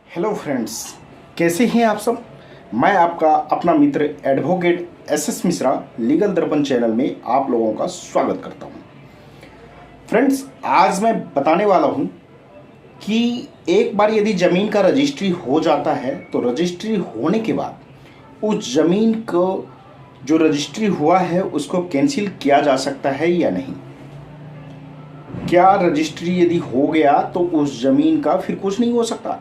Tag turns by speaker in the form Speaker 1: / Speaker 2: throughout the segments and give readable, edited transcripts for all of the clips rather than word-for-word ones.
Speaker 1: Hello friends, कैसे हैं आप सब। मैं आपका अपना मित्र एडवोकेट एस मिश्रा लीगल दर्पण चैनल में आप लोगों का स्वागत करता हूं। फ्रेंड्स, आज मैं बताने वाला हूं कि एक बार यदि ज़मीन का रजिस्ट्री हो जाता है तो रजिस्ट्री होने के बाद उस ज़मीन को जो रजिस्ट्री हुआ है उसको कैंसिल किया जा सकता है या नहीं। क्या रजिस्ट्री यदि हो गया तो उस ज़मीन का फिर कुछ नहीं हो सकता,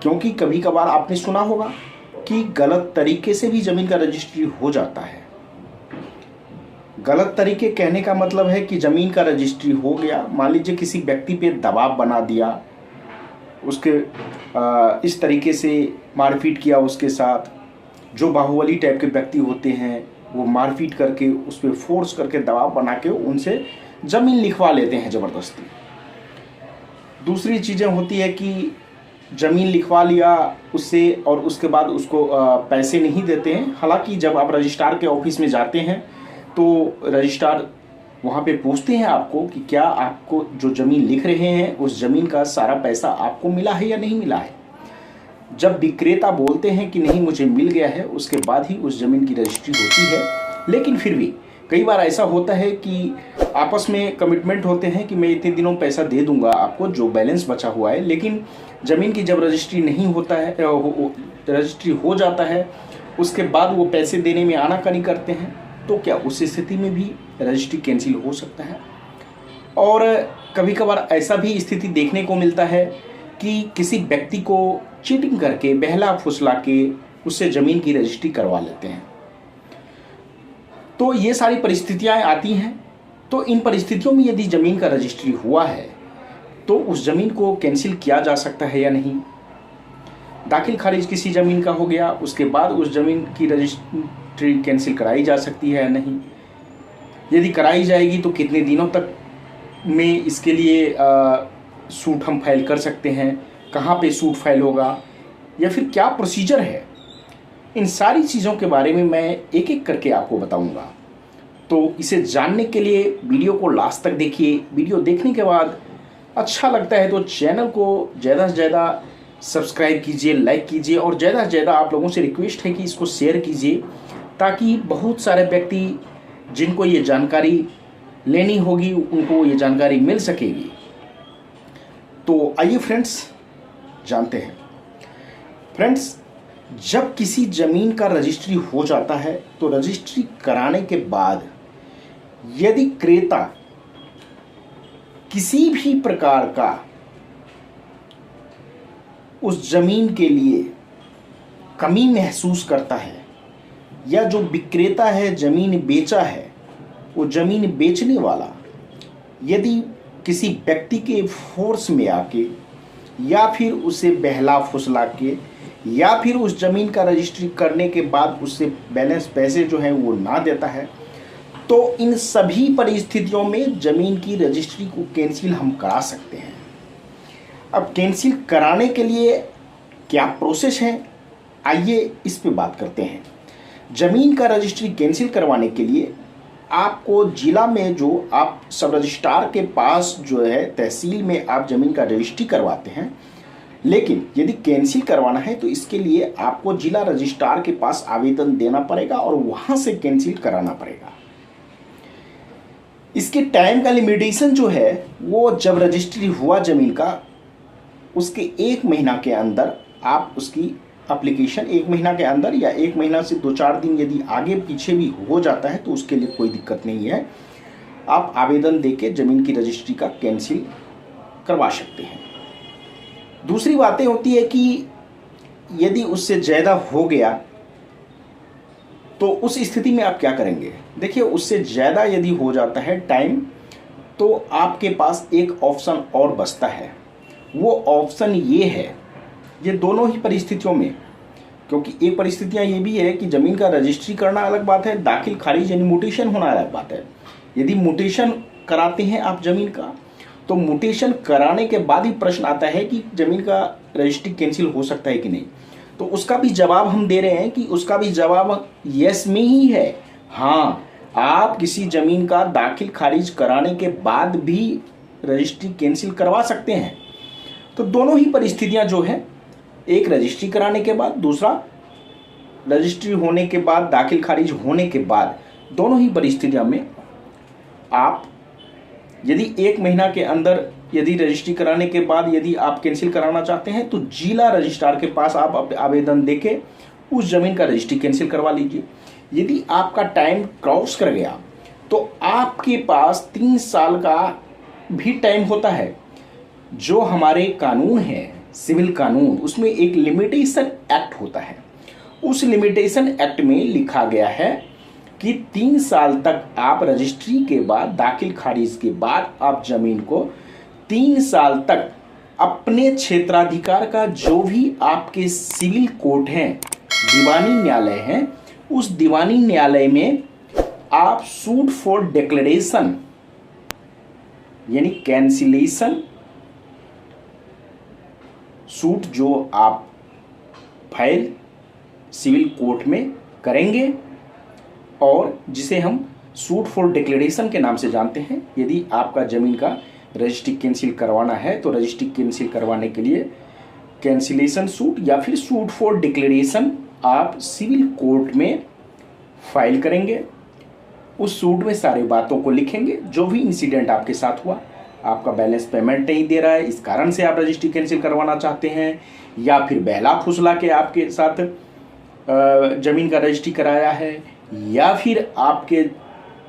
Speaker 1: क्योंकि कभी कभार आपने सुना होगा कि गलत तरीके से भी ज़मीन का रजिस्ट्री हो जाता है। गलत तरीके कहने का मतलब है कि ज़मीन का रजिस्ट्री हो गया, मान लीजिए किसी व्यक्ति पे दबाव बना दिया, उसके इस तरीके से मारपीट किया उसके साथ। जो बाहुबली टाइप के व्यक्ति होते हैं वो मारपीट करके उस पर फोर्स करके दबाव बना के उनसे ज़मीन लिखवा लेते हैं ज़बरदस्ती। दूसरी चीज़ें होती है कि ज़मीन लिखवा लिया उससे और उसके बाद उसको पैसे नहीं देते हैं। हालांकि जब आप रजिस्ट्रार के ऑफिस में जाते हैं तो रजिस्ट्रार वहाँ पे पूछते हैं आपको कि क्या आपको जो ज़मीन लिख रहे हैं उस ज़मीन का सारा पैसा आपको मिला है या नहीं मिला है। जब विक्रेता बोलते हैं कि नहीं मुझे मिल गया है, उसके बाद ही उस ज़मीन की रजिस्ट्री होती है। लेकिन फिर भी कई बार ऐसा होता है कि आपस में कमिटमेंट होते हैं कि मैं इतने दिनों पैसा दे दूंगा आपको जो बैलेंस बचा हुआ है, लेकिन ज़मीन की जब रजिस्ट्री नहीं होता है, रजिस्ट्री हो जाता है, उसके बाद वो पैसे देने में आनाकानी करते हैं, तो क्या उस स्थिति में भी रजिस्ट्री कैंसिल हो सकता है। और कभी कभार ऐसा भी स्थिति देखने को मिलता है कि किसी व्यक्ति को चीटिंग करके बहला फुसला के उससे ज़मीन की रजिस्ट्री करवा लेते हैं। तो ये सारी परिस्थितियाँ आती हैं। तो इन परिस्थितियों में यदि ज़मीन का रजिस्ट्री हुआ है तो उस ज़मीन को कैंसिल किया जा सकता है या नहीं। दाखिल खारिज किसी ज़मीन का हो गया, उसके बाद उस ज़मीन की रजिस्ट्री कैंसिल कराई जा सकती है या नहीं। यदि कराई जाएगी तो कितने दिनों तक में इसके लिए सूट हम फाइल कर सकते हैं, कहाँ पे सूट फाइल होगा, या फिर क्या प्रोसीजर है। इन सारी चीज़ों के बारे में मैं एक एक करके आपको बताऊंगा। तो इसे जानने के लिए वीडियो को लास्ट तक देखिए। वीडियो देखने के बाद अच्छा लगता है तो चैनल को ज़्यादा से ज़्यादा सब्सक्राइब कीजिए, लाइक कीजिए, और ज़्यादा से ज़्यादा आप लोगों से रिक्वेस्ट है कि इसको शेयर कीजिए, ताकि बहुत सारे व्यक्ति जिनको ये जानकारी लेनी होगी उनको ये जानकारी मिल सकेगी। तो आइए फ्रेंड्स जानते हैं। फ्रेंड्स, जब किसी ज़मीन का रजिस्ट्री हो जाता है तो रजिस्ट्री कराने के बाद यदि क्रेता किसी भी प्रकार का उस ज़मीन के लिए कमी महसूस करता है, या जो विक्रेता है ज़मीन बेचा है वो ज़मीन बेचने वाला यदि किसी व्यक्ति के फोर्स में आके या फिर उसे बहला फुसला के या फिर उस ज़मीन का रजिस्ट्री करने के बाद उससे बैलेंस पैसे जो हैं वो ना देता है, तो इन सभी परिस्थितियों में ज़मीन की रजिस्ट्री को कैंसिल हम करा सकते हैं। अब कैंसिल कराने के लिए क्या प्रोसेस है, आइए इस पे बात करते हैं। ज़मीन का रजिस्ट्री कैंसिल करवाने के लिए आपको ज़िला में जो आप सब रजिस्ट्रार के पास जो है तहसील में आप ज़मीन का रजिस्ट्री करवाते हैं, लेकिन यदि कैंसिल करवाना है तो इसके लिए आपको जिला रजिस्ट्रार के पास आवेदन देना पड़ेगा और वहां से कैंसिल कराना पड़ेगा। इसके टाइम का लिमिटेशन जो है वो जब रजिस्ट्री हुआ ज़मीन का उसके 1 महीना के अंदर आप उसकी एप्लीकेशन 1 महीना के अंदर या 1 महीना से 2-4 दिन यदि आगे पीछे भी हो जाता है तो उसके लिए कोई दिक्कत नहीं है। आप आवेदन देके ज़मीन की रजिस्ट्री का कैंसिल करवा सकते हैं। दूसरी बातें होती है कि यदि उससे ज़्यादा हो गया तो उस स्थिति में आप क्या करेंगे। देखिए, उससे ज़्यादा यदि हो जाता है टाइम तो आपके पास एक ऑप्शन और बचता है। वो ऑप्शन ये है, ये दोनों ही परिस्थितियों में, क्योंकि एक परिस्थितियाँ ये भी है कि ज़मीन का रजिस्ट्री करना अलग बात है, दाखिल खारिज यानी म्यूटेशन होना अलग बात है। यदि म्यूटेशन कराते हैं आप ज़मीन का तो म्यूटेशन कराने के बाद ही प्रश्न आता है कि ज़मीन का रजिस्ट्री कैंसिल हो सकता है कि नहीं। तो उसका भी जवाब हम दे रहे हैं कि उसका भी जवाब यस में ही है। हाँ, आप किसी ज़मीन का दाखिल खारिज कराने के बाद भी रजिस्ट्री कैंसिल करवा सकते हैं। तो दोनों ही परिस्थितियां जो है एक रजिस्ट्री कराने के बाद, दूसरा रजिस्ट्री होने के बाद, दाखिल खारिज होने के बाद, दोनों ही परिस्थितियों में आप यदि 1 महीना के अंदर यदि रजिस्ट्री कराने के बाद यदि आप कैंसिल कराना चाहते हैं तो जिला रजिस्ट्रार के पास आप आवेदन देके उस जमीन का रजिस्ट्री कैंसिल करवा लीजिए। यदि आपका टाइम क्रॉस कर गया तो आपके पास 3 साल का भी टाइम होता है। जो हमारे कानून है, सिविल कानून, उसमें एक लिमिटेशन एक्ट होता है। उस लिमिटेशन एक्ट में लिखा गया है कि 3 साल तक आप रजिस्ट्री के बाद, दाखिल खारिज के बाद आप जमीन को 3 साल तक अपने क्षेत्राधिकार का जो भी आपके सिविल कोर्ट हैं, दीवानी न्यायालय हैं, उस दीवानी न्यायालय में आप सूट फॉर डिक्लेरेशन यानी कैंसिलेशन सूट जो आप फाइल सिविल कोर्ट में करेंगे और जिसे हम सूट फॉर डिक्लेरेशन के नाम से जानते हैं। यदि आपका ज़मीन का रजिस्ट्री कैंसिल करवाना है तो रजिस्ट्री कैंसिल करवाने के लिए कैंसिलेशन सूट या फिर सूट फॉर डिक्लेरेशन आप सिविल कोर्ट में फाइल करेंगे। उस सूट में सारी बातों को लिखेंगे, जो भी इंसिडेंट आपके साथ हुआ, आपका बैलेंस पेमेंट नहीं दे रहा है, इस कारण से आप रजिस्ट्री कैंसिल करवाना चाहते हैं, या फिर बहला फुसला के आपके साथ ज़मीन का रजिस्ट्री कराया है, या फिर आपके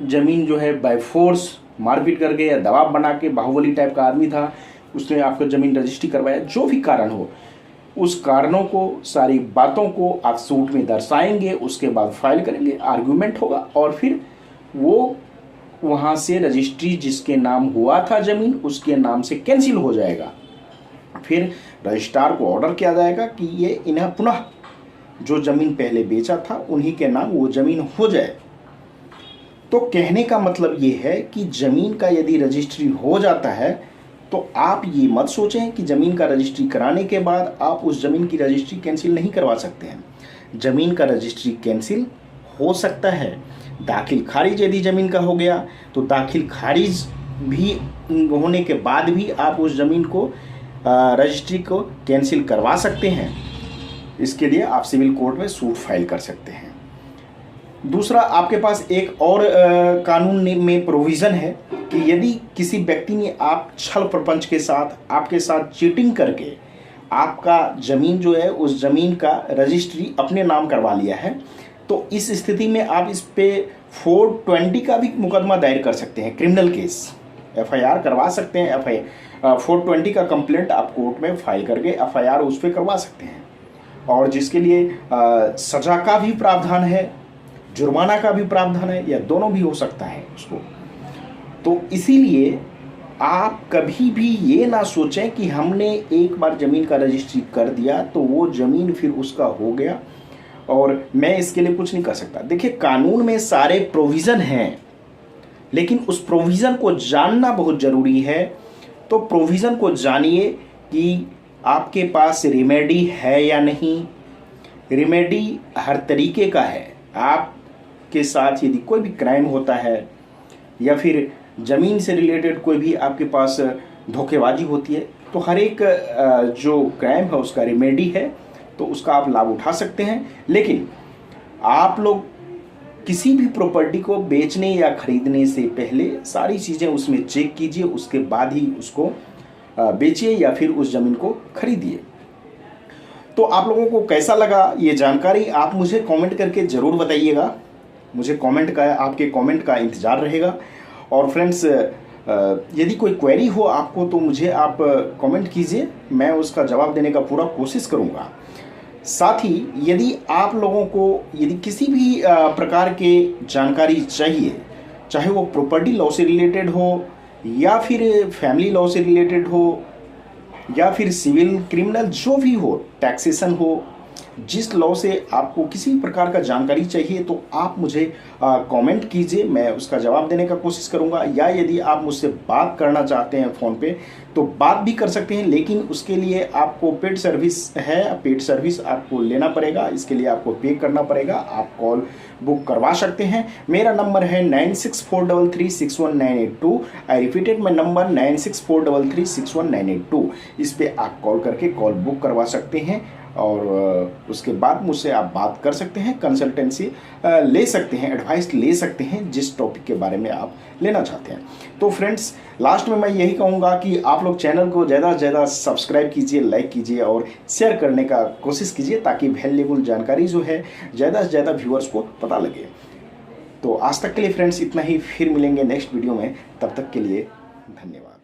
Speaker 1: ज़मीन जो है बाय फोर्स मारपीट करके या दबाव बना के, बाहुबली टाइप का आदमी था, उसने आपका ज़मीन रजिस्ट्री करवाया, जो भी कारण हो, उस कारणों को, सारी बातों को आप सूट में दर्शाएंगे। उसके बाद फाइल करेंगे, आर्ग्यूमेंट होगा और फिर वो वहाँ से रजिस्ट्री जिसके नाम हुआ था ज़मीन, उसके नाम से कैंसिल हो जाएगा। फिर रजिस्ट्रार को ऑर्डर किया जाएगा कि ये इन्हें पुनः जो ज़मीन पहले बेचा था उन्हीं के नाम वो ज़मीन हो जाए। तो कहने का मतलब ये है कि ज़मीन का यदि रजिस्ट्री हो जाता है तो आप ये मत सोचें कि ज़मीन का रजिस्ट्री कराने के बाद आप उस ज़मीन की रजिस्ट्री कैंसिल नहीं करवा सकते हैं। ज़मीन का रजिस्ट्री कैंसिल हो सकता है। दाखिल खारिज यदि ज़मीन का हो गया तो दाखिल खारिज भी होने के बाद भी आप उस ज़मीन को रजिस्ट्री को कैंसिल करवा सकते हैं। इसके लिए आप सिविल कोर्ट में सूट फाइल कर सकते हैं। दूसरा, आपके पास एक और कानून में प्रोविज़न है कि यदि किसी व्यक्ति ने आप छल प्रपंच के साथ, आपके साथ चीटिंग करके आपका ज़मीन जो है उस ज़मीन का रजिस्ट्री अपने नाम करवा लिया है, तो इस स्थिति में आप इस पे 420 का भी मुकदमा दायर कर सकते हैं, क्रिमिनल केस FIR करवा सकते हैं। 420 का कंप्लेंट आप कोर्ट में फाइल करके FIR उस पर करवा सकते हैं, और जिसके लिए सज़ा का भी प्रावधान है, जुर्माना का भी प्रावधान है, या दोनों भी हो सकता है उसको। तो इसीलिए आप कभी भी ये ना सोचें कि हमने एक बार ज़मीन का रजिस्ट्री कर दिया तो वो ज़मीन फिर उसका हो गया और मैं इसके लिए कुछ नहीं कर सकता। देखिए, कानून में सारे प्रोविज़न हैं, लेकिन उस प्रोविज़न को जानना बहुत ज़रूरी है। तो प्रोविज़न को जानिए कि आपके पास रिमेडी है या नहीं। रिमेडी हर तरीके का है। आपके साथ यदि कोई भी क्राइम होता है या फिर ज़मीन से रिलेटेड कोई भी आपके पास धोखेबाजी होती है, तो हर एक जो क्राइम है उसका रिमेडी है, तो उसका आप लाभ उठा सकते हैं। लेकिन आप लोग किसी भी प्रॉपर्टी को बेचने या खरीदने से पहले सारी चीज़ें उसमें चेक कीजिए, उसके बाद ही उसको बेचिए या फिर उस ज़मीन को खरीदिए। तो आप लोगों को कैसा लगा ये जानकारी, आप मुझे कमेंट करके ज़रूर बताइएगा। मुझे आपके कमेंट का इंतज़ार रहेगा। और फ्रेंड्स, यदि कोई क्वेरी हो आपको तो मुझे आप कमेंट कीजिए, मैं उसका जवाब देने का पूरा कोशिश करूँगा। साथ ही यदि आप लोगों को यदि किसी भी प्रकार के जानकारी चाहिए, चाहे वो प्रॉपर्टी लॉ से रिलेटेड हो या फिर फैमिली लॉ से रिलेटेड हो या फिर सिविल क्रिमिनल जो भी हो, टैक्सेशन हो, जिस लॉ से आपको किसी भी प्रकार का जानकारी चाहिए तो आप मुझे कमेंट कीजिए, मैं उसका जवाब देने का कोशिश करूंगा। या यदि आप मुझसे बात करना चाहते हैं फ़ोन पे तो बात भी कर सकते हैं, लेकिन उसके लिए आपको पेड सर्विस है, पेड सर्विस आपको लेना पड़ेगा, इसके लिए आपको पे करना पड़ेगा। आप कॉल बुक करवा सकते हैं। मेरा नंबर है 9643361982। I repeated my number 9643361982। इस पे आप कॉल करके कॉल बुक करवा सकते हैं और उसके बाद मुझसे आप बात कर सकते हैं, कंसल्टेंसी ले सकते हैं, एडवाइस ले सकते हैं जिस टॉपिक के बारे में आप लेना चाहते हैं। तो फ्रेंड्स, लास्ट में मैं यही कहूँगा कि आप लोग चैनल को ज़्यादा से ज़्यादा सब्सक्राइब कीजिए, लाइक कीजिए और शेयर करने का कोशिश कीजिए, ताकि वैल्यूएबल जानकारी जो है ज़्यादा से ज़्यादा व्यूअर्स को पता लगे। तो आज तक के लिए फ्रेंड्स इतना ही, फिर मिलेंगे नेक्स्ट वीडियो में। तब तक के लिए धन्यवाद।